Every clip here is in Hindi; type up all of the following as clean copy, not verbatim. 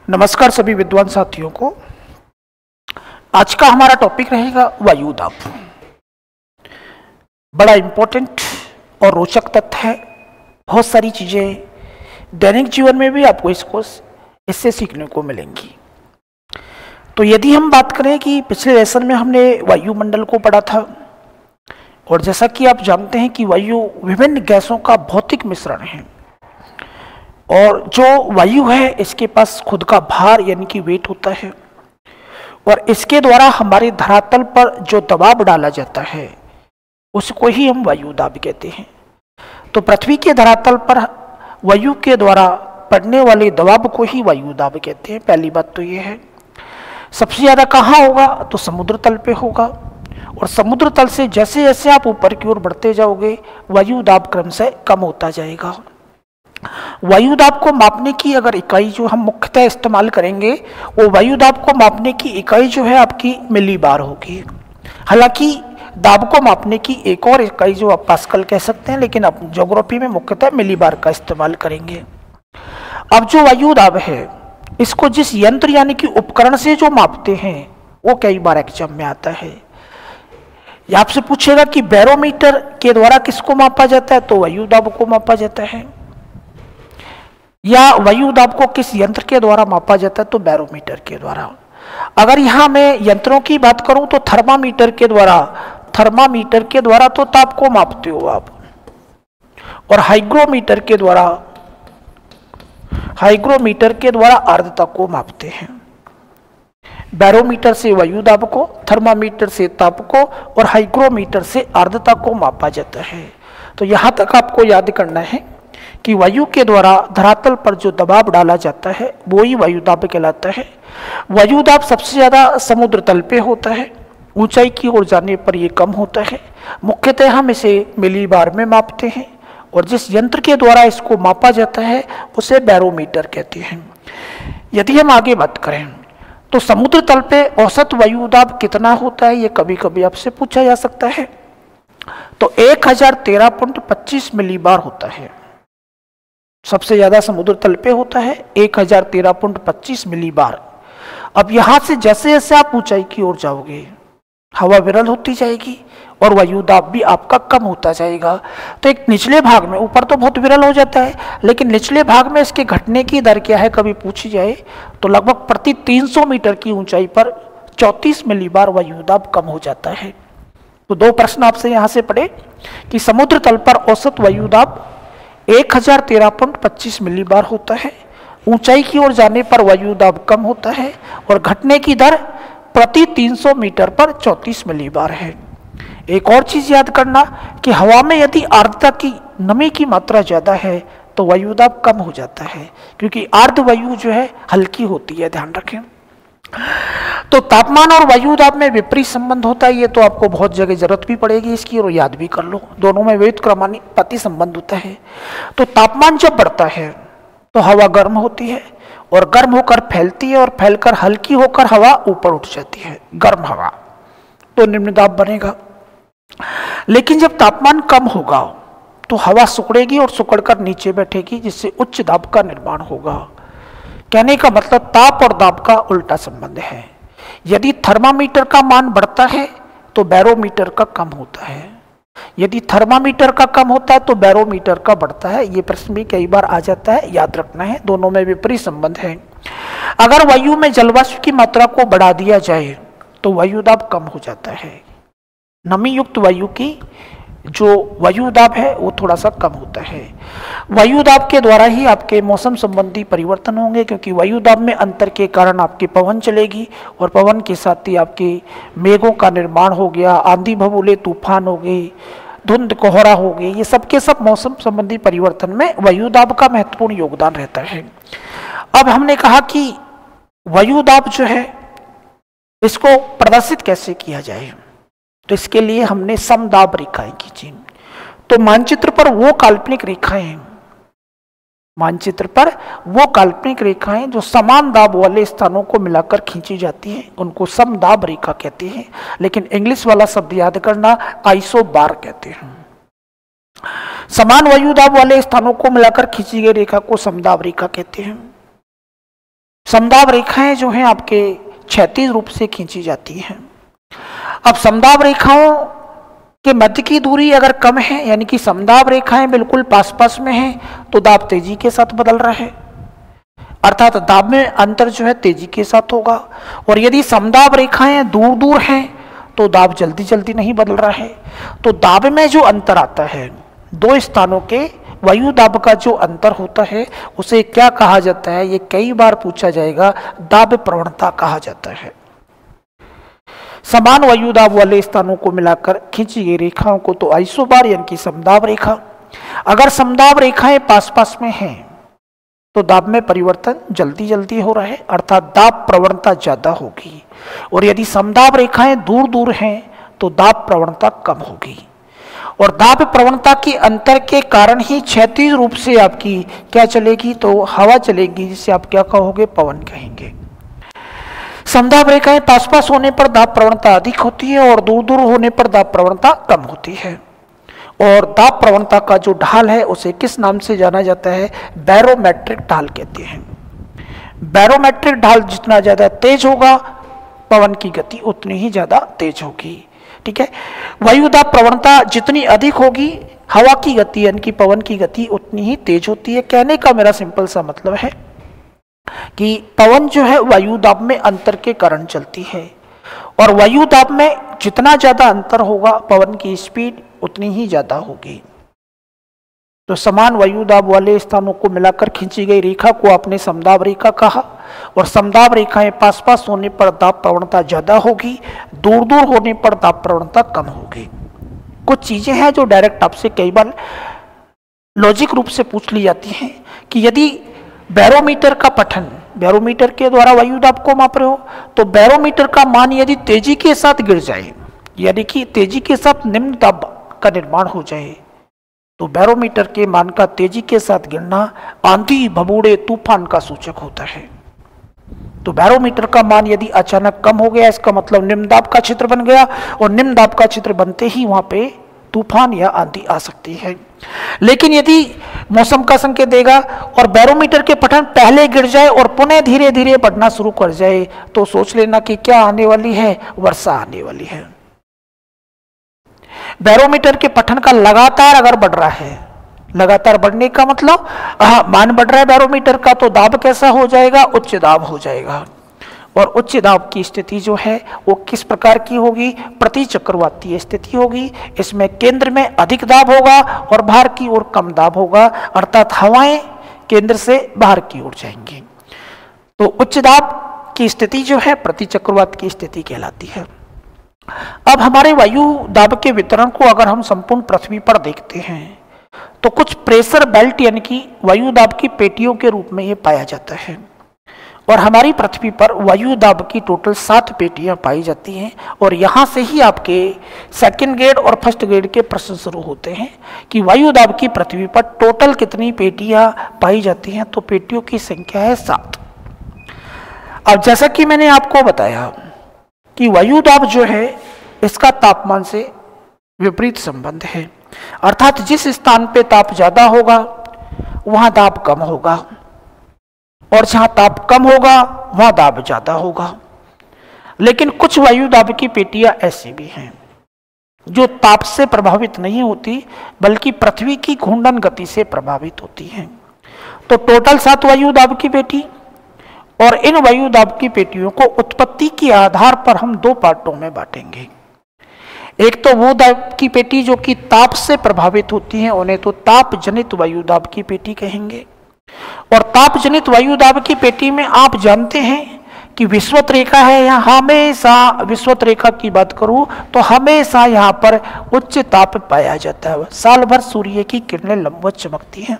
नमस्कार सभी विद्वान साथियों को। आज का हमारा टॉपिक रहेगा वायुदाब। बड़ा इंपॉर्टेंट और रोचक तथ्य है। बहुत सारी चीजें दैनिक जीवन में भी आपको इससे सीखने को मिलेंगी। तो यदि हम बात करें कि पिछले लेसन में हमने वायुमंडल को पढ़ा था, और जैसा कि आप जानते हैं कि वायु विभिन्न गैसों का भौतिक मिश्रण है, और जो वायु है इसके पास खुद का भार यानी कि वेट होता है, और इसके द्वारा हमारे धरातल पर जो दबाव डाला जाता है उसको ही हम वायुदाब कहते हैं। तो पृथ्वी के धरातल पर वायु के द्वारा पड़ने वाले दबाव को ही वायुदाब कहते हैं। पहली बात तो ये है। सबसे ज़्यादा कहाँ होगा? तो समुद्र तल पे होगा, और समुद्र तल से जैसे जैसे आप ऊपर की ओर बढ़ते जाओगे वायुदाब क्रम से कम होता जाएगा। वायुदाब को मापने की अगर इकाई जो हम मुख्यतः इस्तेमाल करेंगे वो वायुदाब को मापने की इकाई जो है आपकी मिलीबार होगी। हालांकि दाब को मापने की एक और इकाई जो आप पास्कल कह सकते हैं, लेकिन आप ज्योग्राफी में मुख्यतः मिलीबार का इस्तेमाल करेंगे। अब जो वायुदाब है इसको जिस यंत्र यानी कि उपकरण से जो मापते हैं वो कई बार एग्जाम में आता है। या आपसे पूछेगा कि बैरोमीटर के द्वारा किसको मापा जाता है, तो वायुदाब को मापा जाता है। या वायुदाब को किस यंत्र के द्वारा मापा जाता है, तो बैरोमीटर के द्वारा। अगर यहां मैं यंत्रों की बात करूं तो थर्मामीटर के द्वारा तो ताप को मापते हो आप, और हाइग्रोमीटर के द्वारा आर्द्रता को मापते हैं। बैरोमीटर से वायुदाब को, थर्मामीटर से ताप को, और हाइग्रोमीटर से आर्द्रता को मापा जाता है। तो यहां तक आपको याद करना है कि वायु के द्वारा धरातल पर जो दबाव डाला जाता है वो ही वायुदाब कहलाता है। वायुदाब सबसे ज़्यादा समुद्र तल पे होता है, ऊंचाई की ओर जाने पर ये कम होता है। मुख्यतः हम इसे मिलीबार में मापते हैं, और जिस यंत्र के द्वारा इसको मापा जाता है उसे बैरोमीटर कहते हैं। यदि हम आगे बात करें तो समुद्र तल पे औसत वायुदाब कितना होता है, ये कभी कभी आपसे पूछा जा सकता है। तो 1013.25 मिलीबार होता है। सबसे ज्यादा समुद्र तल पे होता है 1013.25 मिलीबार। अब यहां से जैसे जैसे आप ऊंचाई की ओर जाओगे हवा विरल होती जाएगी और वायुदाब भी आपका कम होता जाएगा। तो एक निचले भाग में, ऊपर तो बहुत विरल हो जाता है, लेकिन निचले भाग में इसके घटने की दर क्या है कभी पूछी जाए तो लगभग प्रति 300 मीटर की ऊंचाई पर 34 मिलीबार वायुदाब कम हो जाता है। तो दो प्रश्न आपसे यहां से पड़े कि समुद्र तल पर औसत वायुदाब 1013.25 मिलीबार होता है, ऊंचाई की ओर जाने पर वायुदाब कम होता है, और घटने की दर प्रति 300 मीटर पर 34 मिलीबार है। एक और चीज याद करना कि हवा में यदि आर्द्रता की नमी की मात्रा ज्यादा है तो वायुदाब कम हो जाता है, क्योंकि आर्द्र वायु जो है हल्की होती है, ध्यान रखें। तो तापमान और वायुदाब में विपरीत संबंध होता है, ये तो आपको बहुत जगह जरूरत भी पड़ेगी इसकी, और याद भी कर लो। दोनों में व्युत्क्रमानुपाती संबंध होता है। तो तापमान जब बढ़ता है तो हवा गर्म होती है, और गर्म होकर फैलती है, और फैलकर हल्की होकर हवा ऊपर उठ जाती है, गर्म हवा, तो निम्न दाब बनेगा। लेकिन जब तापमान कम होगा तो हवा सिकुड़ेगी और सिकुड़कर नीचे बैठेगी, जिससे उच्च दाब का निर्माण होगा। कहने का मतलब ताप और दाब का उल्टा संबंध है। यदि थर्मामीटर का मान बढ़ता है तो बैरोमीटर का कम होता है, यदि थर्मामीटर का कम होता है तो बैरोमीटर का बढ़ता है। ये प्रश्न भी कई बार आ जाता है, याद रखना है, दोनों में विपरीत संबंध है। अगर वायु में जलवाष्प की मात्रा को बढ़ा दिया जाए तो वायुदाब कम हो जाता है। नमी युक्त वायु की जो वायुदाब है वो थोड़ा सा कम होता है। वायुदाब के द्वारा ही आपके मौसम संबंधी परिवर्तन होंगे, क्योंकि वायुदाब में अंतर के कारण आपकी पवन चलेगी, और पवन के साथ ही आपके मेघों का निर्माण हो गया, आंधी भभूले तूफान हो गई, धुंध कोहरा हो गई, ये सब के सब मौसम संबंधी परिवर्तन में वायुदाब का महत्वपूर्ण योगदान रहता है। अब हमने कहा कि वायुदाब जो है इसको प्रदर्शित कैसे किया जाए, तो इसके लिए हमने समदाब रेखाएं खींची। तो मानचित्र पर वो काल्पनिक रेखाएं जो समान दाब वाले स्थानों को मिलाकर खींची जाती हैं उनको समदाब रेखा कहते हैं। लेकिन इंग्लिश वाला शब्द याद करना, आइसोबार कहते हैं। समान वायुदाब वाले स्थानों को मिलाकर खींची गई रेखा को समदाब रेखा कहते हैं। समदाब रेखाएं जो हैं आपके क्षैतिज रूप से खींची जाती हैं। अब समदाब रेखाओं के मध्य की दूरी अगर कम है, यानी कि समदाब रेखाएं बिल्कुल पास पास में हैं, तो दाब तेजी के साथ बदल रहा है, अर्थात दाब में अंतर जो है तेजी के साथ होगा। और यदि समदाब रेखाएं दूर दूर हैं तो दाब जल्दी जल्दी नहीं बदल रहा है। तो दाब में जो अंतर आता है, दो स्थानों के वायु दाब का जो अंतर होता है, उसे क्या कहा जाता है, ये कई बार पूछा जाएगा, दाब प्रवणता कहा जाता है। समान वायु दाब वाले स्थानों को मिलाकर खींची गई रेखाओं को तो आइसोबार यानी कि समदाब रेखा। अगर समदाब रेखाएं पास पास में हैं तो दाब में परिवर्तन जल्दी जल्दी हो रहा है, अर्थात दाब प्रवणता ज्यादा होगी। और यदि समदाब रेखाएं दूर दूर हैं तो दाब प्रवणता कम होगी। और दाब प्रवणता के अंतर के कारण ही क्षैतिज रूप से आपकी क्या चलेगी, तो हवा चलेगी, जिसे आप क्या कहोगे, पवन कहेंगे। समदाब रेखाएं पास पास होने पर दाब प्रवणता अधिक होती है और दूर दूर होने पर दाब प्रवणता कम होती है। और दाब प्रवणता का जो ढाल है उसे किस नाम से जाना जाता है, बैरोमेट्रिक ढाल कहते हैं। बैरोमेट्रिक ढाल जितना ज्यादा तेज होगा, पवन की गति उतनी ही ज्यादा तेज होगी। ठीक है, वायु दाब प्रवणता जितनी अधिक होगी, हवा की गति यानी कि पवन की गति उतनी ही तेज होती है। कहने का मेरा सिंपल सा मतलब है कि पवन जो है वायु दाब में अंतर के कारण चलती है, और वायु दाब में जितना ज्यादा अंतर होगा, पवन की स्पीड उतनी ही ज्यादा होगी। तो समान वायु दाब वाले स्थानों को मिलाकर खींची गई रेखा को आपने समदाब रेखा कहा। और समदाब रेखाएं पास पास होने पर दाब प्रवणता ज्यादा होगी, दूर दूर होने पर दाब प्रवणता कम होगी। कुछ चीजें हैं जो डायरेक्ट आपसे कई बार लॉजिक रूप से पूछ ली जाती हैं कि यदि बैरोमीटर का पठन, बैरोमीटर के द्वारा वायु दाब को माप रहे हो, तो बैरोमीटर का मान यदि तेजी के साथ गिर जाए, यानी कि तेजी के साथ निम्न दाब का निर्माण हो जाए, तो बैरोमीटर के मान का तेजी के साथ गिरना आंधी, भभूड़े, तूफान का सूचक होता है। तो बैरोमीटर का मान यदि अचानक कम हो गया, इसका मतलब निम्न दाब का क्षेत्र बन गया, और निम्न दाब का क्षेत्र बनते ही वहां पे तूफान या आंधी आ सकती है। लेकिन यदि मौसम का संकेत देगा और बैरोमीटर के पठन पहले गिर जाए और पुनः धीरे धीरे बढ़ना शुरू कर जाए, तो सोच लेना कि क्या आने वाली है, वर्षा आने वाली है। बैरोमीटर के पठन का लगातार अगर बढ़ रहा है, लगातार बढ़ने का मतलब मान बढ़ रहा है बैरोमीटर का, तो दाब कैसा हो जाएगा, उच्च दाब हो जाएगा। और उच्च दाब की स्थिति जो है वो किस प्रकार की होगी, प्रति चक्रवातीय स्थिति होगी। इसमें केंद्र में अधिक दाब होगा और बाहर की ओर कम दाब होगा, अर्थात हवाएं केंद्र से बाहर की ओर जाएंगी। तो उच्च दाब की स्थिति जो है प्रति चक्रवात की स्थिति कहलाती है। अब हमारे वायु दाब के वितरण को अगर हम संपूर्ण पृथ्वी पर देखते हैं, तो कुछ प्रेशर बेल्ट यानी कि वायु दाब की पेटियों के रूप में ये पाया जाता है। और हमारी पृथ्वी पर वायु दाब की टोटल 7 पेटियां पाई जाती हैं। और यहाँ से ही आपके सेकंड ग्रेड और फर्स्ट ग्रेड के प्रश्न शुरू होते हैं कि वायु दाब की पृथ्वी पर टोटल कितनी पेटियां पाई जाती हैं। तो पेटियों की संख्या है 7। अब जैसा कि मैंने आपको बताया कि वायु दाब जो है इसका तापमान से विपरीत संबंध है, अर्थात जिस स्थान पे ताप ज्यादा होगा वहां दाब कम होगा, और जहां ताप कम होगा वहां दाब ज्यादा होगा। लेकिन कुछ वायु दाब की पेटियां ऐसी भी हैं जो ताप से प्रभावित नहीं होती, बल्कि पृथ्वी की घूर्णन गति से प्रभावित होती हैं। तो टोटल 7 वायु दाब की पेटी, और इन वायु दाब की पेटियों को उत्पत्ति के आधार पर हम 2 पार्टों में बांटेंगे। एक तो वो दाब की पेटी जो कि ताप से प्रभावित होती हैं, उन्हें तो ताप जनित वायु दाब की पेटी कहेंगे। और ताप जनित वायु दाब की पेटी में आप जानते हैं कि विषुवत रेखा है, यहाँ हमेशा विषुवत रेखा की बात करूं तो हमेशा यहाँ पर उच्च ताप पाया जाता है। साल भर सूर्य की किरणें लंबवत चमकती हैं,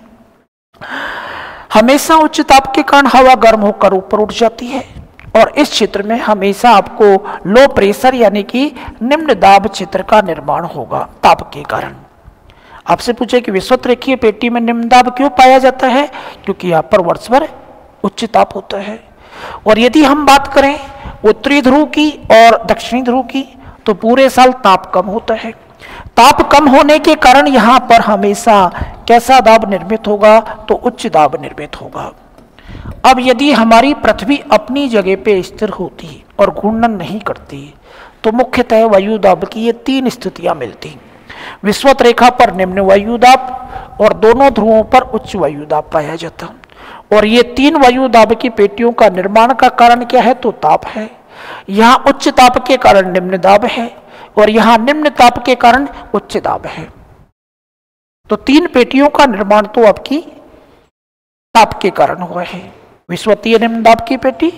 हमेशा उच्च ताप के कारण हवा गर्म होकर ऊपर उठ जाती है। और इस क्षेत्र में हमेशा आपको लो प्रेशर यानी कि निम्न दाब क्षेत्र का निर्माण होगा ताप के कारण। आपसे पूछे कि विषुवत रेखीय पेटी में निम्न दाब क्यों पाया जाता है, क्योंकि यहाँ पर वर्ष भर उच्च ताप होता है। और यदि हम बात करें उत्तरी ध्रुव की और दक्षिणी ध्रुव की, तो पूरे साल ताप कम होता है। ताप कम होने के कारण यहाँ पर हमेशा कैसा दाब निर्मित होगा, तो उच्च दाब निर्मित होगा। अब यदि हमारी पृथ्वी अपनी जगह पे स्थिर होती और घूर्णन नहीं करती तो मुख्यतः वायु दाब की ये तीन स्थितियां मिलती। विषुवत रेखा पर निम्न वायु दाब और दोनों ध्रुवों पर उच्च वायु दाब पाया जाता। और ये तीन वायु दाब की पेटियों का निर्माण का कारण क्या है? तो ताप है। यहाँ उच्च ताप के कारण निम्न दाब है और यहाँ निम्न ताप के कारण उच्च दाब है। तो तीन पेटियों का निर्माण तो आपकी ताप के कारण हुआ है, विषुवतीय निम्न दाब की पेटी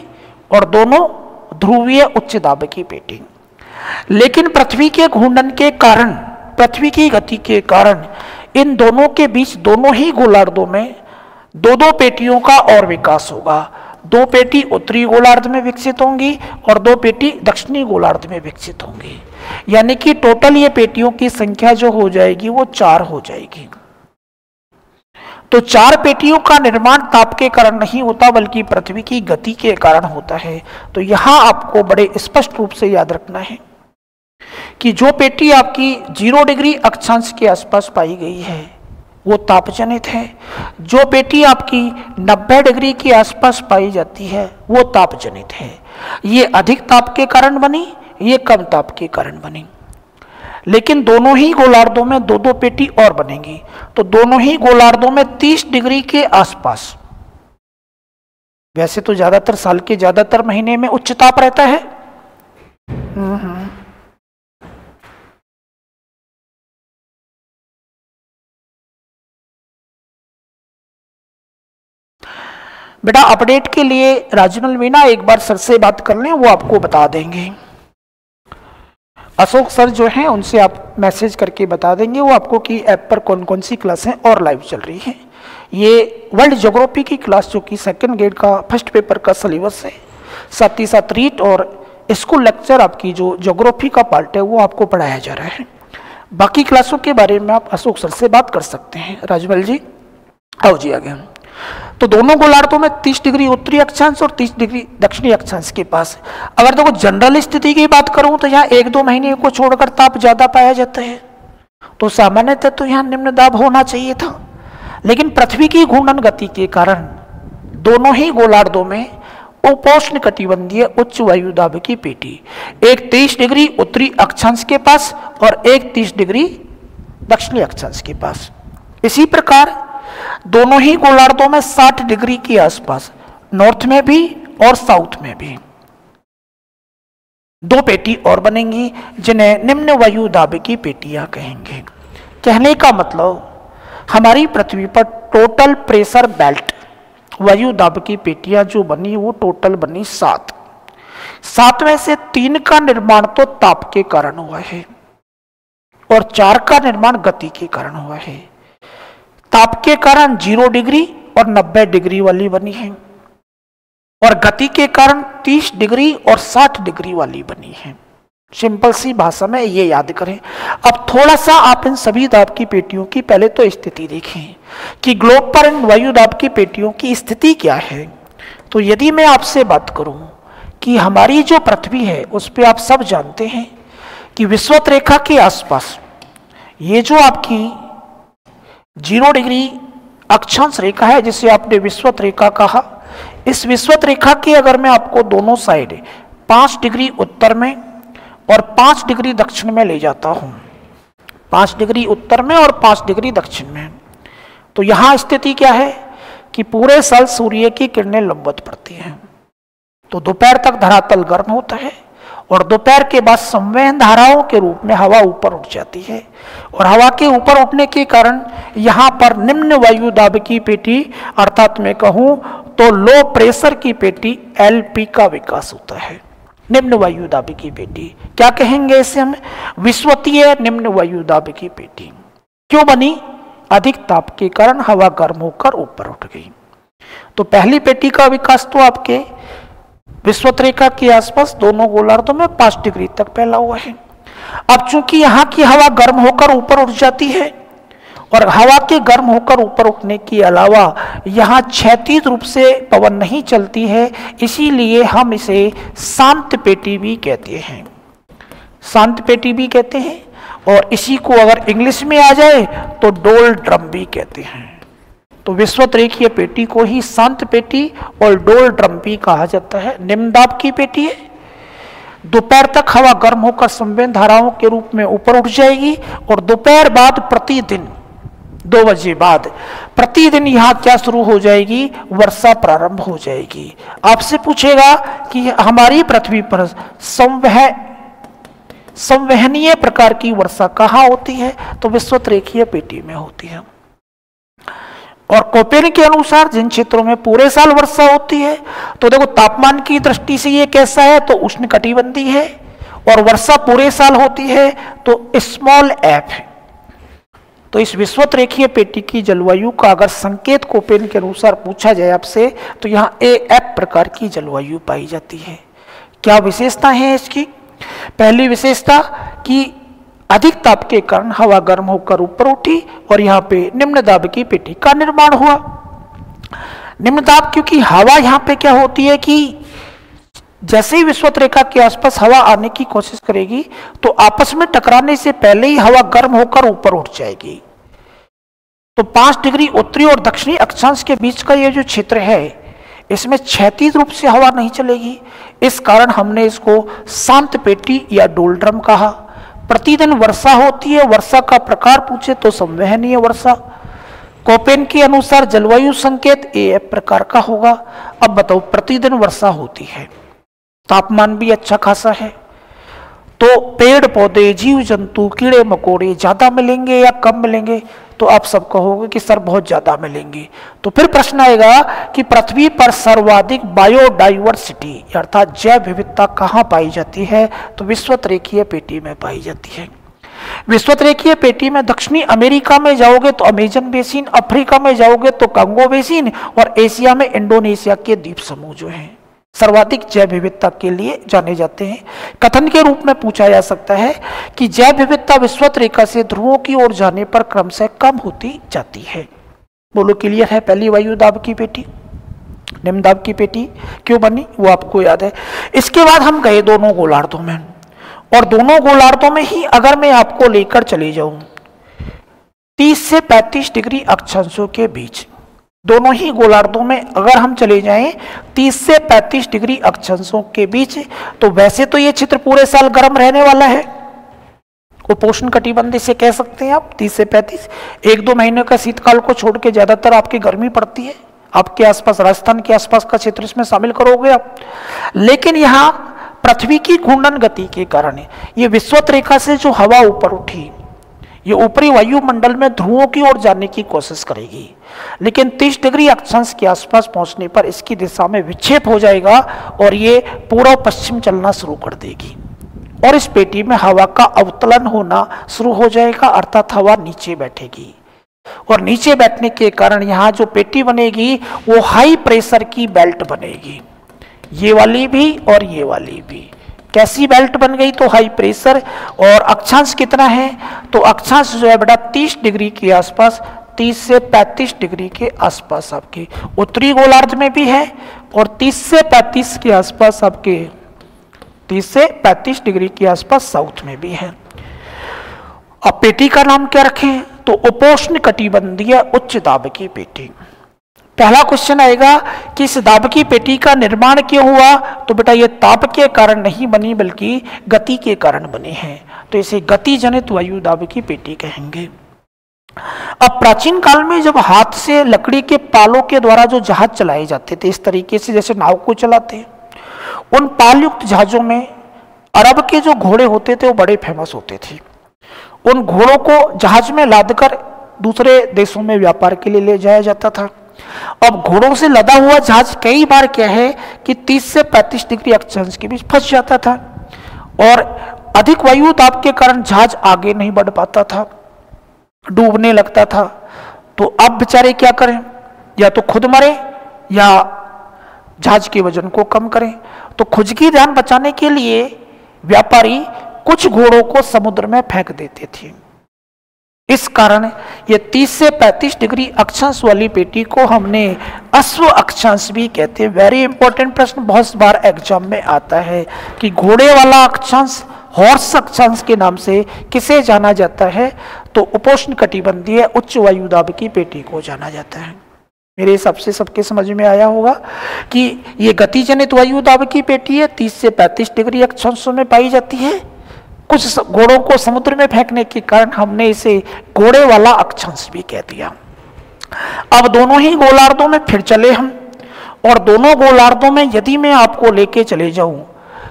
और दोनों ध्रुवीय उच्च दाब की पेटी। लेकिन पृथ्वी के घूर्णन के कारण, पृथ्वी की गति के कारण इन दोनों के बीच दोनों ही गोलार्धों में दो दो पेटियों का और विकास होगा। दो पेटी उत्तरी गोलार्ध में विकसित होंगी और दो पेटी दक्षिणी गोलार्ध में विकसित होंगी। यानी कि टोटल ये पेटियों की संख्या जो हो जाएगी वो 4 हो जाएगी। तो 4 पेटियों का निर्माण ताप के कारण नहीं होता बल्कि पृथ्वी की गति के कारण होता है। तो यहां आपको बड़े स्पष्ट रूप से याद रखना है कि जो पेटी आपकी 0 डिग्री अक्षांश के आसपास पाई गई है वो तापजनित है, जो पेटी आपकी 90 डिग्री के आसपास पाई जाती है वो तापजनित है। ये अधिक ताप के कारण बनी, ये कम ताप के कारण बनी। लेकिन दोनों ही गोलार्धों में दो दो पेटी और बनेंगी, तो दोनों ही गोलार्धों में 30 डिग्री के आसपास, वैसे तो ज्यादातर साल के ज्यादातर महीने में उच्च ताप रहता है, बेटा अपडेट के लिए राजमल मीना एक बार सर से बात कर लें, वो आपको बता देंगे। अशोक सर जो हैं उनसे आप मैसेज करके बता देंगे वो आपको कि ऐप पर कौन कौन सी क्लासें और लाइव चल रही हैं। ये वर्ल्ड ज्योग्राफी की क्लास जो कि सेकंड ग्रेड का फर्स्ट पेपर का सिलेबस है, साथ ही साथ रीट और स्कूल लेक्चर आपकी जो ज्योग्राफी का पार्ट है वो आपको पढ़ाया जा रहा है। बाकी क्लासों के बारे में आप अशोक सर से बात कर सकते हैं। राजमल जी आओ जी आगे। तो दोनों गोलार्धों में 30 डिग्री उत्तरी अक्षांश और 30 डिग्री दक्षिणी अक्षांश के पास। अगर देखो जनरल स्थिति की बात करूं तो यहाँ 1-2 महीने को छोड़कर ताप ज्यादा पाया जाता है, तो सामान्यतः तो यहाँ निम्न दाब होना चाहिए था। लेकिन पृथ्वी की घूर्णन गति के कारण दोनों ही गोलार्धों में उपोष्ण कटिबंधीय उच्च वायु दाब की पेटी, एक 30 डिग्री उत्तरी अक्षांश के पास और एक 30 डिग्री दक्षिणी अक्षांश के पास। इसी प्रकार दोनों ही गोलार्धों में 60 डिग्री के आसपास नॉर्थ में भी और साउथ में भी दो पेटी और बनेंगी जिन्हें निम्न वायु दाब की पेटियां कहेंगे। कहने का मतलब हमारी पृथ्वी पर टोटल प्रेशर बेल्ट वायु दाब की पेटियां जो बनी वो टोटल बनी 7। 7 में से 3 का निर्माण तो ताप के कारण हुआ है और 4 का निर्माण गति के कारण हुआ है। ताप के कारण 0 डिग्री और 90 डिग्री वाली बनी है और गति के कारण 30 डिग्री और 60 डिग्री वाली बनी है। सिंपल सी भाषा में ये याद करें। अब थोड़ा सा आप इन सभी दाब की पेटियों की पहले तो स्थिति देखें कि ग्लोब पर इन वायु दाब की पेटियों की स्थिति क्या है। तो यदि मैं आपसे बात करूं कि हमारी जो पृथ्वी है उस पर आप सब जानते हैं कि विषुवत रेखा के आसपास ये जो आपकी 0 डिग्री अक्षांश रेखा है जिसे आपने विषुवत रेखा कहा, इस विषुवत रेखा की अगर मैं आपको दोनों साइड 5 डिग्री उत्तर में और 5 डिग्री दक्षिण में ले जाता हूं, 5 डिग्री उत्तर में और 5 डिग्री दक्षिण में, तो यहां स्थिति क्या है कि पूरे साल सूर्य की किरणें लंबवत पड़ती हैं। तो दोपहर तक धरातल गर्म होता है और दोपहर के बाद संवहन धाराओं के रूप में हवा ऊपर उठ जाती है और हवा के ऊपर उठने के कारण यहाँ पर निम्न वायु दाब की पेटी अर्थात मैं कहूँ तो लो प्रेशर की पेटी LP का विकास होता है। निम्न वायु दाब की पेटी क्या कहेंगे इसे हम? विषुवतीय निम्न वायु दाब की पेटी। क्यों बनी? अधिक ताप के कारण हवा गर्म होकर ऊपर उठ गई। तो पहली पेटी का विकास तो आपके विषुवत रेखा के आसपास दोनों गोलार्धों में 5 डिग्री तक फैला हुआ है। अब चूंकि यहाँ की हवा गर्म होकर ऊपर उठ जाती है और हवा के गर्म होकर ऊपर उठने के अलावा यहाँ क्षैतिज रूप से पवन नहीं चलती है, इसीलिए हम इसे शांत पेटी भी कहते हैं। शांत पेटी भी कहते हैं और इसी को अगर इंग्लिश में आ जाए तो डोल ड्रम भी कहते हैं। तो विषुवत रेखीय पेटी को ही शांत पेटी और डोल ड्रम भी कहा जाता है। निम्न दाब की पेटी है, दोपहर तक हवा गर्म होकर संवेद धाराओं के रूप में ऊपर उठ जाएगी और दोपहर बाद प्रतिदिन 2 बजे बाद प्रतिदिन यहाँ क्या शुरू हो जाएगी, वर्षा प्रारंभ हो जाएगी। आपसे पूछेगा कि हमारी पृथ्वी पर संवहनीय प्रकार की वर्षा कहाँ होती है, तो विषुवत रेखीय पेटी में होती है। और कोपेन के अनुसार जिन क्षेत्रों में पूरे साल वर्षा होती है, तो देखो तापमान की दृष्टि से ये कैसा है, तो उष्णकटिबंधीय है, और वर्षा पूरे साल होती है तो स्मॉल एफ है। तो इस विषुवत रेखीय पेटी की जलवायु का अगर संकेत कोपेन के अनुसार पूछा जाए आपसे, तो यहाँ AF प्रकार की जलवायु पाई जाती है। क्या विशेषता है इसकी? पहली विशेषता कि अधिक ताप के कारण हवा गर्म होकर ऊपर उठी और यहाँ पे निम्न दाब की पेटी का निर्माण हुआ। निम्न दाब क्योंकि हवा यहाँ पे क्या होती है कि जैसे ही विषुवत रेखा के आसपास हवा आने की कोशिश करेगी तो आपस में टकराने से पहले ही हवा गर्म होकर ऊपर उठ जाएगी। तो 5 डिग्री उत्तरी और दक्षिणी अक्षांश के बीच का ये जो क्षेत्र है, इसमें क्षैतिज रूप से हवा नहीं चलेगी। इस कारण हमने इसको शांत पेटी या डोलड्रम कहा। प्रतिदिन वर्षा होती है, वर्षा का प्रकार पूछे तो संवहनीय वर्षा। कोपेन के अनुसार जलवायु संकेत AF प्रकार का होगा। अब बताओ, प्रतिदिन वर्षा होती है, तापमान भी अच्छा खासा है, तो पेड़ पौधे जीव जंतु कीड़े मकोड़े ज्यादा मिलेंगे या कम मिलेंगे? तो आप सब कहोगे कि सर बहुत ज्यादा मिलेंगे। तो फिर प्रश्न आएगा कि पृथ्वी पर सर्वाधिक बायोडाइवर्सिटी अर्थात जैव विविधता कहाँ पाई जाती है? तो विषुवत रेखीय पेटी में पाई जाती है। विषुवत रेखीय पेटी में दक्षिणी अमेरिका में जाओगे तो अमेजन बेसिन, अफ्रीका में जाओगे तो कांगो बेसिन, और एशिया में इंडोनेशिया के द्वीप समूह जो हैं सर्वाधिक जैव विविधता के लिए जाने जाते हैं। कथन के रूप में पूछा जा सकता है कि जैव विविधता विषुवत रेखा से ध्रुवों की ओर जाने पर क्रमशः कम होती जाती है। बोलो क्लियर है? पहली वायु दाब की पेटी निम्न दाब की पेटी क्यों बनी वो आपको याद है। इसके बाद हम गए दोनों गोलार्धों में, और दोनों गोलार्धों में ही अगर मैं आपको लेकर चले जाऊं 30 से 35 डिग्री अक्षांशों के बीच, दोनों ही गोलार्धों में अगर हम चले जाएं 30 से 35 डिग्री अक्षांशों के बीच, तो वैसे तो ये क्षेत्र पूरे साल गर्म रहने वाला है, उपोष्ण कटिबंधीय से कह सकते हैं आप 30 से 35। 1-2 महीने का शीतकाल को छोड़ के ज्यादातर आपकी गर्मी पड़ती है। आपके आसपास राजस्थान के आसपास का क्षेत्र इसमें शामिल करोगे आप। लेकिन यहाँ पृथ्वी की घूर्णन गति के कारण ये विषुवत रेखा से जो हवा ऊपर उठी, ये ऊपरी वायुमंडल में ध्रुवों की ओर जाने की कोशिश करेगी, लेकिन 30 डिग्री अक्षांश के आसपास पहुंचने पर इसकी दिशा में विक्षेप हो जाएगा और ये पूर्व पश्चिम चलना शुरू कर देगी, और इस पेटी में हवा का अवतलन होना शुरू हो जाएगा, अर्थात हवा नीचे बैठेगी। और नीचे बैठने के कारण यहाँ जो पेटी बनेगी वो हाई प्रेशर की बेल्ट बनेगी, ये वाली भी और ये वाली भी। कैसी बेल्ट बन गई? तो हाई प्रेशर। और अक्षांश कितना है? तो अक्षांश जो है बेटा 30 डिग्री के आसपास, 30 से 35 डिग्री के आसपास आपके उत्तरी गोलार्ध में भी है, और 30 से 35 के आसपास आपके 30 से 35 डिग्री के आसपास साउथ में भी है। अब पेटी का नाम क्या रखें? तो उपोष्ण कटिबंधीय उच्च दाब की पेटी। पहला क्वेश्चन आएगा कि इस दाब की पेटी का निर्माण क्यों हुआ? तो बेटा ये ताप के कारण नहीं बनी बल्कि गति के कारण बनी है, तो इसे गति जनित वायु दाब की पेटी कहेंगे। अब प्राचीन काल में जब हाथ से लकड़ी के पालों के द्वारा जो जहाज चलाए जाते थे, इस तरीके से जैसे नाव को चलाते हैं, उन पाल युक्त जहाजों में अरब के जो घोड़े होते थे वो बड़े फेमस होते थे। उन घोड़ों को जहाज में लादकर दूसरे देशों में व्यापार के लिए ले जाया जाता था। अब घोड़ों से लदा हुआ जहाज कई बार क्या है कि 30 से 35 डिग्री अक्षांश के बीच फंस जाता था, और अधिक वायु दाब के कारण जहाज आगे नहीं बढ़ पाता था, डूबने लगता था। तो अब बेचारे क्या करें? या तो खुद मरे या जहाज के वजन को कम करें। तो खुद की जान बचाने के लिए व्यापारी कुछ घोड़ों को समुद्र में फेंक देते थे। इस कारण ये 30 से 35 डिग्री अक्षांश वाली पेटी को हमने अश्व अक्षांश भी कहते हैं। वेरी इंपॉर्टेंट प्रश्न बहुत बार एग्जाम में आता है कि घोड़े वाला अक्षांश हॉर्स अक्षांश के नाम से किसे जाना जाता है? तो उपोष्ण कटिबंधीय उच्च वायु दाब की पेटी को जाना जाता है। मेरे हिसाब से सबके समझ में आया होगा कि ये गतिजनित वायु दाब की पेटी है, 30 से 35 डिग्री अक्षांशों में पाई जाती है। कुछ घोड़ों को समुद्र में फेंकने के कारण हमने इसे घोड़े वाला अक्षांश भी कह दिया। अब दोनों ही गोलार्धों में फिर चले हम, और दोनों गोलार्धों में यदि मैं आपको लेके चले जाऊं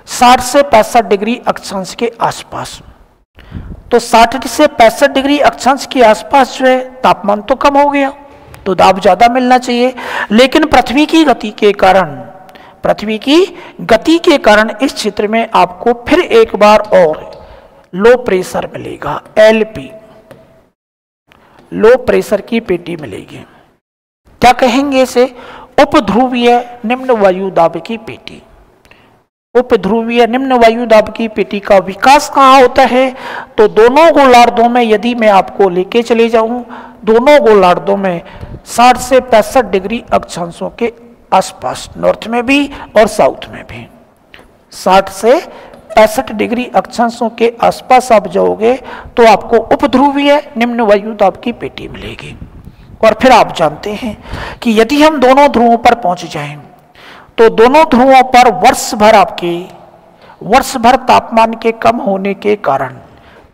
60 से 65 डिग्री अक्षांश के आसपास, तो 60 से 65 डिग्री अक्षांश के आसपास जो है तापमान तो कम हो गया, तो दाब ज्यादा मिलना चाहिए। लेकिन पृथ्वी की गति के कारण इस क्षेत्र में आपको फिर एक बार और लो प्रेशर मिलेगा, एलपी, लो प्रेशर की पेटी मिलेगी। क्या कहेंगे इसे? उपध्रुवीय निम्न वायु दाब की पेटी। उपध्रुवीय निम्न वायु दाब की पेटी का विकास कहाँ होता है? तो दोनों गोलार्धों में यदि मैं आपको लेके चले जाऊं, दोनों गोलार्धों में 60 से 65 डिग्री अक्षांशों के आसपास, नॉर्थ में भी और साउथ में भी 60 से 65 डिग्री अक्षांशों के आसपास आप जाओगे तो आपको उपध्रुवीय निम्न वायु दाब की पेटी मिलेगी। और फिर आप जानते हैं कि यदि हम दोनों ध्रुवों पर पहुंच जाएं तो दोनों ध्रुवों पर वर्ष भर तापमान के कम होने के कारण,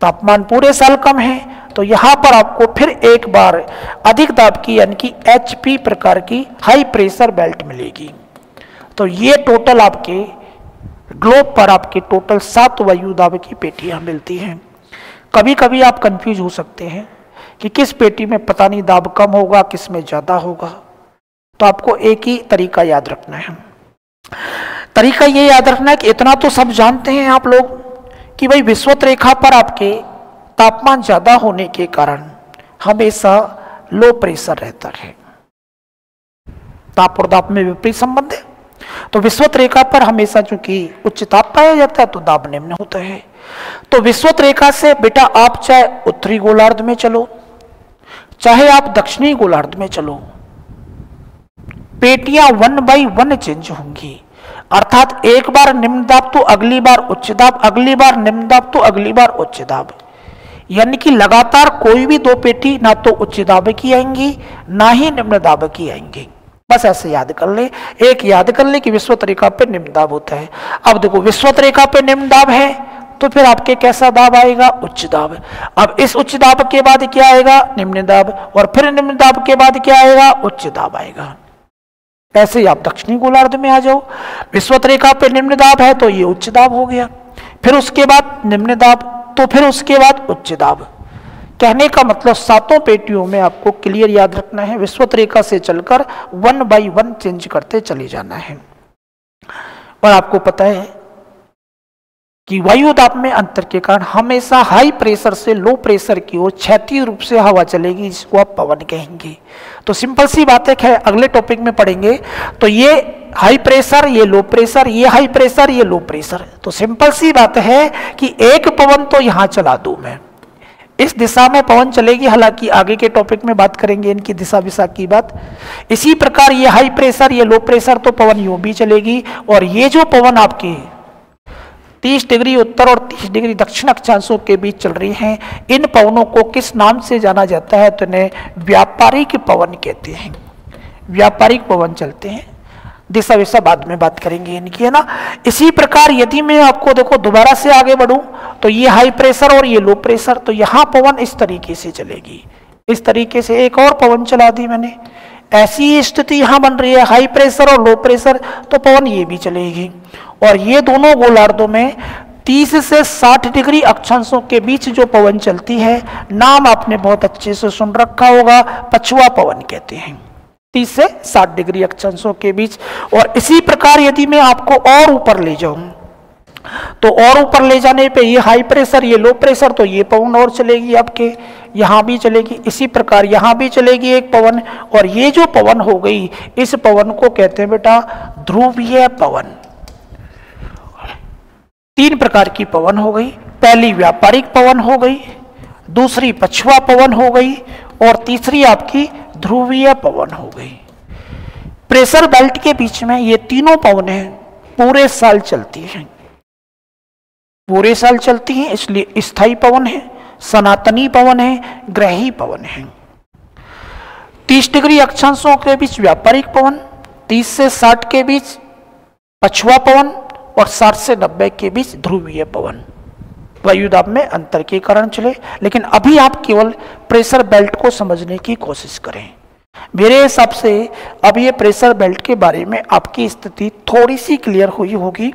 तापमान पूरे साल कम है, तो यहां पर आपको फिर एक बार अधिक दाब की यानी कि HP प्रकार की हाई प्रेशर बेल्ट मिलेगी। तो ये टोटल आपके ग्लोब पर आपके टोटल 7 वायु दाब की पेटियां मिलती हैं। कभी कभी आप कंफ्यूज हो सकते हैं कि किस पेटी में पता नहीं दाब कम होगा, किस में ज्यादा होगा। तो आपको एक ही तरीका याद रखना है। तरीका ये याद रखना है कि इतना तो सब जानते हैं आप लोग कि भाई विषुवत रेखा पर आपके तापमान ज्यादा होने के कारण हमेशा लो प्रेशर रहता है। ताप और दाब में विपरीत संबंध है, तो विषुवत रेखा पर हमेशा चूंकि उच्च ताप पाया जाता है तो दाब निम्न होता है। तो विषुवत रेखा से बेटा आप चाहे उत्तरी गोलार्ध में चलो, चाहे आप दक्षिणी गोलार्ध में चलो, पेटियां 1 बाई 1 चेंज होंगी। अर्थात एक बार निम्न दाब तो अगली बार उच्च दाब, अगली बार निम्न दाब तो अगली बार उच्च दाब, यानी कि लगातार कोई भी 2 पेटी ना तो उच्च दाब की आएंगी ना ही निम्न दाब की आएंगी। बस ऐसे याद कर ले, एक याद कर ले कि विषुवत रेखा पे निम्न दाब होता है। अब देखो विषुवत रेखा पे निम्न दाब है तो फिर आपके कैसा दाब आएगा? उच्च दाब। अब इस उच्च दाब के बाद क्या आएगा? निम्न दाब, और फिर निम्न दाब के बाद क्या आएगा? उच्च दाब आएगा। ऐसे ही आप दक्षिणी गोलार्ध में आ जाओ, विषुवत रेखा पे निम्न दाब है तो ये उच्च दाब हो गया, फिर उसके बाद निम्न दाब, तो फिर उसके बाद उच्च दाब। कहने का मतलब 7 पेटियों में आपको क्लियर याद रखना है, विषुवत रेखा से चलकर 1 बाई 1 चेंज करते चले जाना है। और आपको पता है कि वायु दाब में अंतर के कारण हमेशा हाई प्रेशर से लो प्रेशर की ओर क्षैतिज रूप से हवा चलेगी, जिसको आप पवन कहेंगे। तो सिंपल सी बात है, अगले टॉपिक में पढ़ेंगे। तो ये हाई प्रेशर, ये लो प्रेशर, ये हाई प्रेशर, ये लो प्रेशर। तो सिंपल सी बात है कि एक पवन तो यहां चला दूं मैं, इस दिशा में पवन चलेगी। हालांकि आगे के टॉपिक में बात करेंगे इनकी दिशा विशा की बात। इसी प्रकार ये हाई प्रेशर, ये लो प्रेशर, तो पवन यूं भी चलेगी। और ये जो पवन आपकी 30 डिग्री उत्तर और 30 डिग्री दक्षिण अक्षांशों के बीच चल रही हैं, इन पवनों को किस नाम से जाना जाता है? तो इन्हें व्यापारिक पवन कहते हैं। व्यापारिक पवन चलते हैं, दिशा विशा बाद में बात करेंगे इनकी, है ना। इसी प्रकार यदि मैं आपको देखो दोबारा से आगे बढ़ूं तो ये हाई प्रेशर और ये लो प्रेशर, तो यहां पवन इस तरीके से चलेगी, इस तरीके से एक और पवन चला दी मैंने। ऐसी स्थिति यहां बन रही है, हाई प्रेशर और लो प्रेशर, तो पवन ये भी चलेगी। और ये दोनों गोलार्धों में 30 से 60 डिग्री अक्षांशों के बीच जो पवन चलती है, नाम आपने बहुत अच्छे से सुन रखा होगा, पछुआ पवन कहते हैं। 30 से 60 डिग्री अक्षांशों के बीच। और इसी प्रकार यदि मैं आपको और ऊपर ले जाऊं तो और ऊपर ले जाने पे ये हाई प्रेशर, ये लो प्रेशर, तो ये पवन और चलेगी आपके, यहां भी चलेगी। इसी प्रकार यहां भी चलेगी एक पवन। और ये जो पवन हो गई, इस पवन को कहते हैं बेटा ध्रुवीय पवन। 3 प्रकार की पवन हो गई, पहली व्यापारिक पवन हो गई, दूसरी पछुआ पवन हो गई, और तीसरी आपकी ध्रुवीय पवन हो गई। प्रेशर बेल्ट के बीच में ये तीनों पवनें पूरे साल चलती हैं, पूरे साल चलती हैं, इसलिए स्थायी पवन है, सनातनी पवन है, ग्रही पवन है। 30 डिग्री अक्षांशों के बीच व्यापारिक पवन, 30 से 60 के बीच पछुआ पवन और 60 से 90 के बीच ध्रुवीय पवन वायुदाब में अंतर के कारण चले। लेकिन अभी आप केवल प्रेशर बेल्ट को समझने की कोशिश करें। मेरे हिसाब से अब ये प्रेशर बेल्ट के बारे में आपकी स्थिति थोड़ी सी क्लियर हुई होगी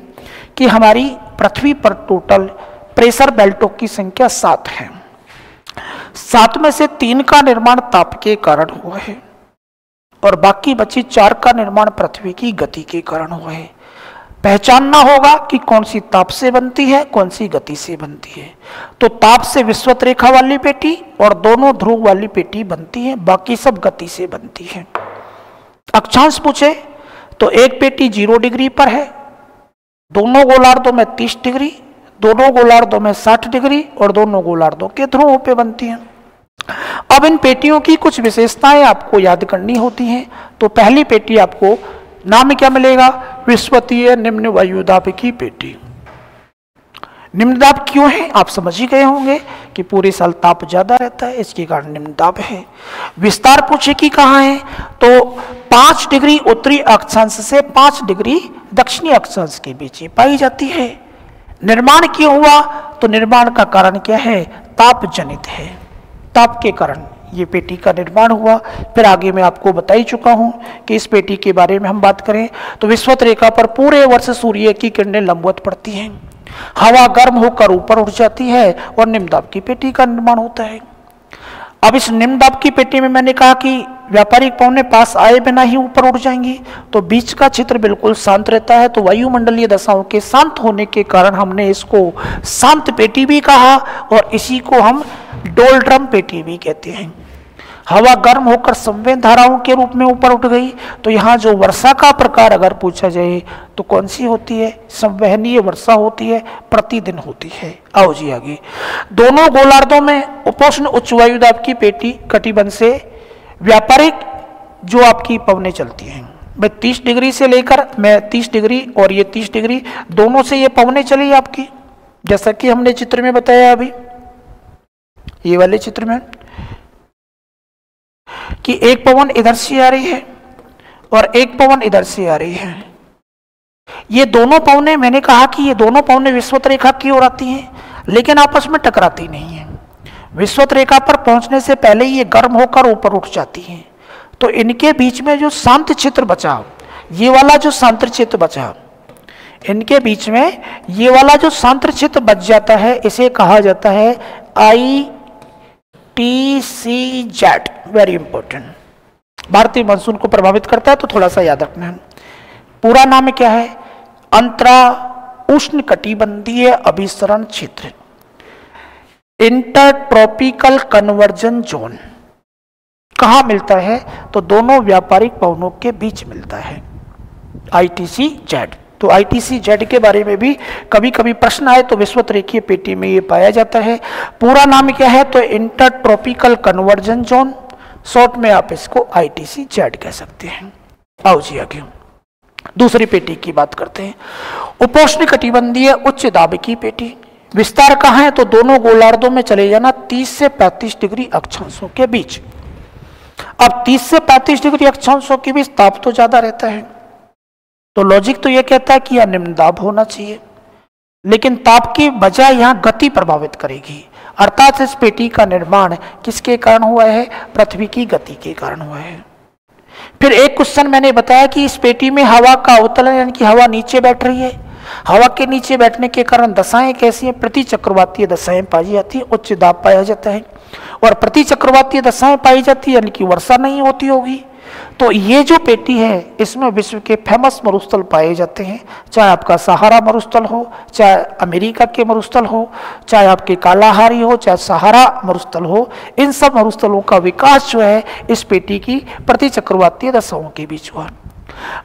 कि हमारी पृथ्वी पर टोटल प्रेशर बेल्टों की संख्या 7 है। 7 में से 3 का निर्माण ताप के कारण हुआ है और बाकी बची 4 का निर्माण पृथ्वी की गति के कारण हुआ है। पहचानना होगा कि कौन सी ताप से बनती है, कौन सी गति से बनती है। तो ताप से विषुवत रेखा वाली पेटी और दोनों ध्रुव वाली पेटी बनती है, बाकी सब गति से बनती है। अक्षांश पूछे तो एक पेटी 0 डिग्री पर है, दोनों गोलार्धों में 30 डिग्री, दोनों गोलार्धों में 60 डिग्री और दोनों गोलार्धों के ध्रुवों पे बनती है। अब इन पेटियों की कुछ विशेषताएं आपको याद करनी होती हैं। तो पहली पेटी आपको नाम क्या मिलेगा? विषुवतीय निम्न वायुदाब की पेटी। निम्न दाब क्यों है आप समझ ही गए होंगे कि पूरे साल ताप ज्यादा रहता है, इसके कारण निम्न दाब है। विस्तार पूछे कि कहाँ है, तो 5 डिग्री उत्तरी अक्षांश से 5 डिग्री दक्षिणी अक्षांश के बीच पाई जाती है। निर्माण क्यों हुआ, तो निर्माण का कारण क्या है? ताप जनित है, ताप के कारण ये पेटी का निर्माण हुआ। फिर आगे मैं आपको बता ही चुका हूं कि इस पेटी के बारे में हम बात करें तो विषुवत रेखा पर पूरे वर्ष सूर्य की किरणें लंबवत पड़ती हैं, हवा गर्म होकर ऊपर उठ जाती है और निम्न दाब की पेटी का निर्माण होता है। अब इस निम्न दाब की पेटी में मैंने कहा कि व्यापारिक पवनें पास आए बिना ही ऊपर उठ जाएंगी, तो बीच का क्षेत्र बिल्कुल शांत रहता है। तो वायुमंडलीय दशाओं के शांत होने के कारण हमने इसको शांत पेटी भी कहा और इसी को हम डोलड्रम पेटी भी कहते हैं। हवा गर्म होकर संवेद धाराओं के रूप में ऊपर उठ गई। तो यहाँ जो वर्षा का प्रकार अगर पूछा जाए तो कौन सी होती है? संवहनीय वर्षा होती है, प्रतिदिन होती है। आओ जी आगे। दोनों गोलार्धों में उपोष्ण उच्च वायुदाब की पेटी कटिबंध से व्यापारिक जो आपकी पवनें चलती हैं, मैं 30 डिग्री से लेकर मैं 30 डिग्री और ये 30 डिग्री दोनों से ये पवनें चली आपकी, जैसा कि हमने चित्र में बताया अभी, ये वाले चित्र में कि एक पवन इधर से आ रही है और एक पवन इधर से आ रही है। ये दोनों पवनें, मैंने कहा कि ये दोनों पवनें विषुवत रेखा की ओर आती हैं, लेकिन आपस में टकराती नहीं है। विषुवत रेखा पर पहुंचने से पहले ये गर्म होकर ऊपर उठ जाती हैं। तो इनके बीच में जो शांत क्षेत्र बचा, ये वाला जो शांत क्षेत्र बचा, इनके बीच में ये वाला जो शांत क्षेत्र बच जाता है, इसे कहा जाता है ITCZ। वेरी इंपॉर्टेंट, भारतीय मानसून को प्रभावित करता है, तो थोड़ा सा याद रखना है। पूरा नाम क्या है? अंतरा उष्ण कटिबंधीय अभिसरण क्षेत्र, इंटरट्रॉपिकल कन्वर्जन जोन। कहाँ मिलता है? तो दोनों व्यापारिक पवनों के बीच मिलता है, ITCZ। तो ITCZ के बारे में भी कभी कभी प्रश्न आए तो विषुवत रेखीय पेटी में ये पाया जाता है। पूरा नाम क्या है? तो इंटरट्रॉपिकल कन्वर्जन जोन, शॉर्ट में आप इसको ITCZ कह सकते हैं। आओ जी आगे दूसरी पेटी की बात करते हैं, उपोष्ण कटिबंधीय उच्च दाब की पेटी। विस्तार कहाँ है? तो दोनों गोलार्धों में चले जाना 30 से 35 डिग्री अक्षांशों के बीच। अब 30 से 35 डिग्री अक्षांशों के बीच ताप तो ज्यादा रहता है, तो लॉजिक तो यह कहता है कि यह निम्न दाब होना चाहिए, लेकिन ताप की बजाय यहाँ गति प्रभावित करेगी। अर्थात इस पेटी का निर्माण किसके कारण हुआ है? पृथ्वी की गति के कारण हुआ है। फिर एक क्वेश्चन मैंने बताया कि इस पेटी में हवा का अवतलन, यानी कि हवा नीचे बैठ रही है। हवा के नीचे बैठने के कारण दशाएं कैसी हैं? प्रति चक्रवातीय दशाएं पाई जाती है, उच्च दाब पाया जाता है। और प्रति चक्रवातीय दशाएं पाई जाती है यानी कि वर्षा नहीं होती होगी। तो ये जो पेटी है इसमें विश्व के फेमस मरुस्थल पाए जाते हैं, चाहे आपका सहारा मरुस्थल हो, चाहे अमेरिका के मरुस्थल हो, चाहे आपके कालाहारी हो, चाहे सहारा मरुस्थल हो। इन सब मरुस्थलों का विकास जो है इस पेटी की प्रति चक्रवातीय दशाओं के बीच हुआ।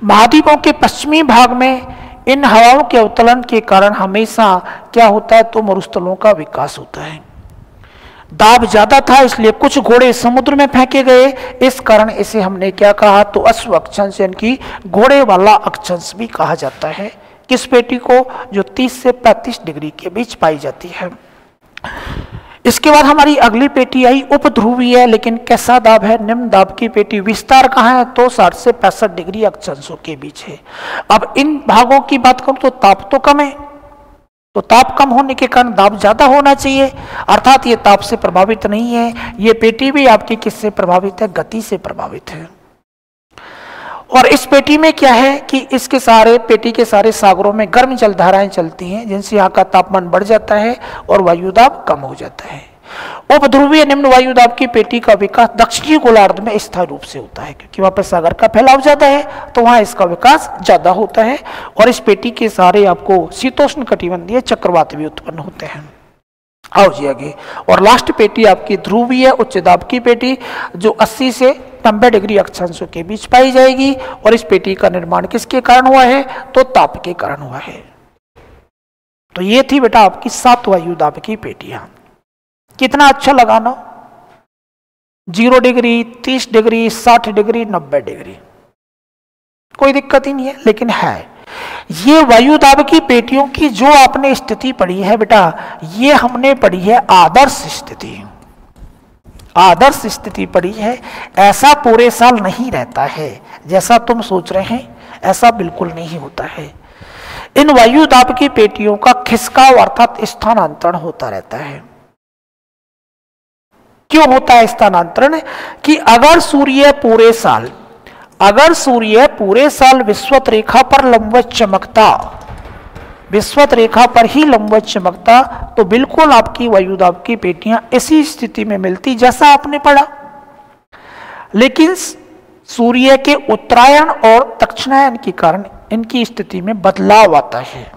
महाद्वीपों के पश्चिमी भाग में इन हवाओं के अवतलन के कारण हमेशा क्या होता है? तो मरुस्थलों का विकास होता है। दाब ज्यादा था इसलिए कुछ घोड़े समुद्र में फेंके गए, इस कारण इसे हमने क्या कहा? तो अश्व अक्षांश, यानी कि घोड़े वाला अक्षांश भी कहा जाता है। किस पेटी को? जो 30 से 35 डिग्री के बीच पाई जाती है। इसके बाद हमारी अगली पेटी आई उपध्रुवीय लेकिन कैसा दाब है, निम्न दाब की पेटी। विस्तार कहाँ है, तो 60 से 65 डिग्री अक्षांशों के बीच है। अब इन भागों की बात करूं तो ताप तो कम है, तो ताप कम होने के कारण दाब ज्यादा होना चाहिए, अर्थात ये ताप से प्रभावित नहीं है। ये पेटी भी आपकी किससे प्रभावित है, गति से प्रभावित है। और इस पेटी में क्या है कि इसके सारे पेटी के सारे सागरों में गर्म जलधाराएं चलती हैं, जिनसे यहाँ का तापमान बढ़ जाता है और वायुदाब कम हो जाता है। उपध्रुवीय निम्न वायुदाब की पेटी का विकास दक्षिणी गोलार्ध में स्थायी रूप से होता है, क्योंकि वहां पर सागर का फैलाव ज्यादा है, तो वहां इसका विकास ज्यादा होता है। और इस पेटी के सारे आपको शीतोष्ण कटिबंधीय चक्रवात भी उत्पन्न होते हैं। आओ जी आगे। और लास्ट पेटी आपकी ध्रुवीय उच्च दाब की पेटी, जो 80 से 90 डिग्री अक्षांशों के बीच पाई जाएगी। और इस पेटी का निर्माण किसके कारण हुआ है, तो ताप के कारण हुआ है। तो ये थी बेटा आपकी 7 वायुदाब की पेटियां। कितना अच्छा लगाना, 0 डिग्री, 30 डिग्री, 60 डिग्री, 90 डिग्री, कोई दिक्कत ही नहीं है। लेकिन है ये वायुदाब की पेटियों की जो आपने स्थिति पढ़ी है बेटा, ये हमने पढ़ी है आदर्श स्थिति। आदर्श स्थिति पढ़ी है, ऐसा पूरे साल नहीं रहता है जैसा तुम सोच रहे हैं, ऐसा बिल्कुल नहीं होता है। इन वायुदाब की पेटियों का खिसकाव अर्थात स्थानांतरण होता रहता है। क्यों होता है स्थानांतरण, कि अगर सूर्य पूरे साल विश्वत रेखा पर लंबवत चमकता, विश्वत रेखा पर ही लंबवत चमकता, तो बिल्कुल आपकी वायुदाब की पेटियां इसी स्थिति में मिलती जैसा आपने पढ़ा। लेकिन सूर्य के उत्तरायण और दक्षिणायन के कारण इनकी स्थिति में बदलाव आता है।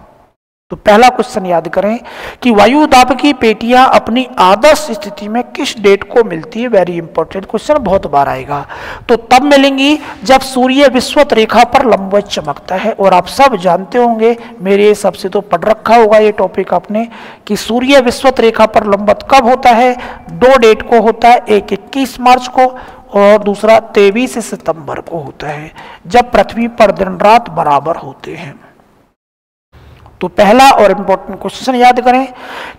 तो पहला क्वेश्चन याद करें कि वायुदाब की पेटियां अपनी आदर्श स्थिति में किस डेट को मिलती है। वेरी इंपॉर्टेंट क्वेश्चन, बहुत बार आएगा। तो तब मिलेंगी जब सूर्य विश्वत रेखा पर लंबवत चमकता है। और आप सब जानते होंगे, मेरे हिसाब से तो पढ़ रखा होगा ये टॉपिक आपने, कि सूर्य विश्वत रेखा पर लंबवत कब होता है, 2 डेट को होता है। एक 21 मार्च को और दूसरा 23 सितंबर को होता है, जब पृथ्वी पर दिन रात बराबर होते हैं। तो पहला और इंपॉर्टेंट क्वेश्चन याद करें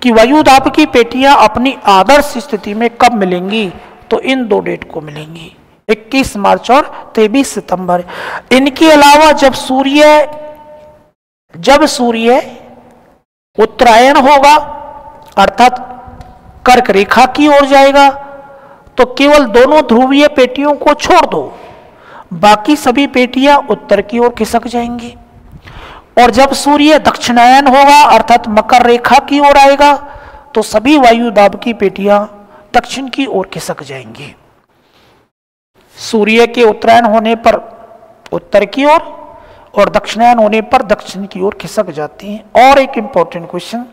कि वायुदाब की पेटियां अपनी आदर्श स्थिति में कब मिलेंगी, तो इन 2 डेट को मिलेंगी, 21 मार्च और 23 सितंबर। इनके अलावा जब सूर्य उत्तरायण होगा अर्थात कर्क रेखा की ओर जाएगा, तो केवल दोनों ध्रुवीय पेटियों को छोड़ दो, बाकी सभी पेटियां उत्तर की ओर खिसक जाएंगी। और जब सूर्य दक्षिणायन होगा अर्थात मकर रेखा की ओर आएगा, तो सभी वायुदाब की पेटियां दक्षिण की ओर खिसक जाएंगी। सूर्य के उत्तरायण होने पर उत्तर की ओर और दक्षिणायन होने पर दक्षिण की ओर खिसक जाती हैं। और एक इंपॉर्टेंट क्वेश्चन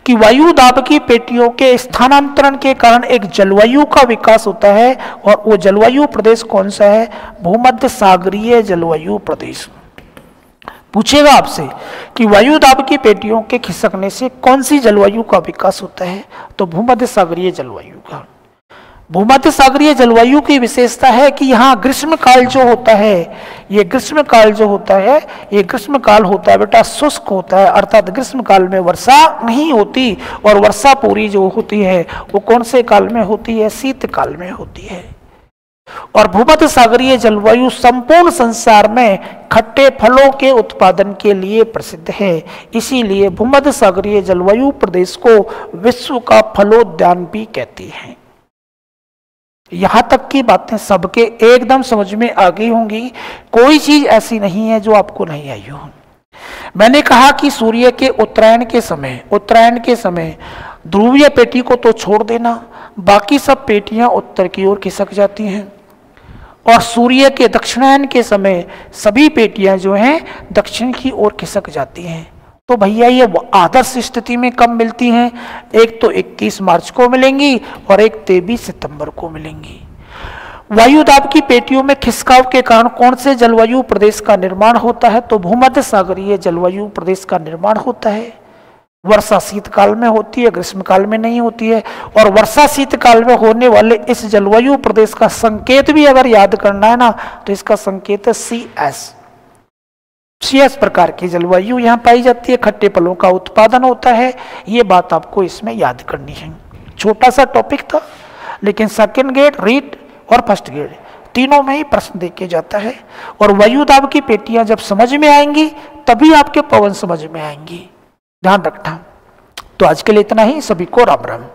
कि वायुदाब की पेटियों के स्थानांतरण के कारण एक जलवायु का विकास होता है, और वो जलवायु प्रदेश कौन सा है, भूमध्य सागरीय जलवायु प्रदेश। पूछेगा आपसे कि वायुदाब की पेटियों के खिसकने से कौन सी जलवायु का विकास होता है, तो भूमध्य सागरीय जलवायु का। भूमध्य सागरीय जलवायु की विशेषता है कि यहाँ ग्रीष्म काल जो होता है, ये ग्रीष्म काल जो होता है, ये ग्रीष्म काल होता है बेटा शुष्क होता है, अर्थात ग्रीष्म काल में वर्षा नहीं होती, और वर्षा पूरी जो होती है वो कौन से काल में होती है, शीत काल में होती है। और भूमध्य सागरीय जलवायु संपूर्ण संसार में खट्टे फलों के उत्पादन के लिए प्रसिद्ध है, इसीलिए भूमध्य सागरीय जलवायु प्रदेश को विश्व का फलोद्यान भी कहते हैं। यहां तक की बातें सबके एकदम समझ में आ गई होंगी, कोई चीज ऐसी नहीं है जो आपको नहीं आई हो। मैंने कहा कि सूर्य के उत्तरायण के समय ध्रुवीय पेटी को तो छोड़ देना, बाकी सब पेटियां उत्तर की ओर खिसक जाती हैं। और सूर्य के दक्षिणायन के समय सभी पेटियां जो हैं दक्षिण की ओर खिसक जाती हैं। तो भैया ये आदर्श स्थिति में कब मिलती हैं, एक तो 21 मार्च को मिलेंगी और एक 23 सितंबर को मिलेंगी। वायुदाब की पेटियों में खिसकाव के कारण कौन से जलवायु प्रदेश का निर्माण होता है, तो भूमध्य सागरीय जलवायु प्रदेश का निर्माण होता है। वर्षा शीतकाल में होती है, ग्रीष्म काल में नहीं होती है। और वर्षा शीतकाल में होने वाले इस जलवायु प्रदेश का संकेत भी अगर याद करना है ना, तो इसका संकेत है CS प्रकार की जलवायु यहाँ पाई जाती है, खट्टे फलों का उत्पादन होता है। ये बात आपको इसमें याद करनी है। छोटा सा टॉपिक था, लेकिन सेकंड ग्रेड, रीट और फर्स्ट ग्रेड तीनों में ही प्रश्न देके जाता है। और वायु दाब की पेटियां जब समझ में आएंगी तभी आपके पवन समझ में आएंगी, ध्यान रखना। तो आज के लिए इतना ही, सभी को राम राम।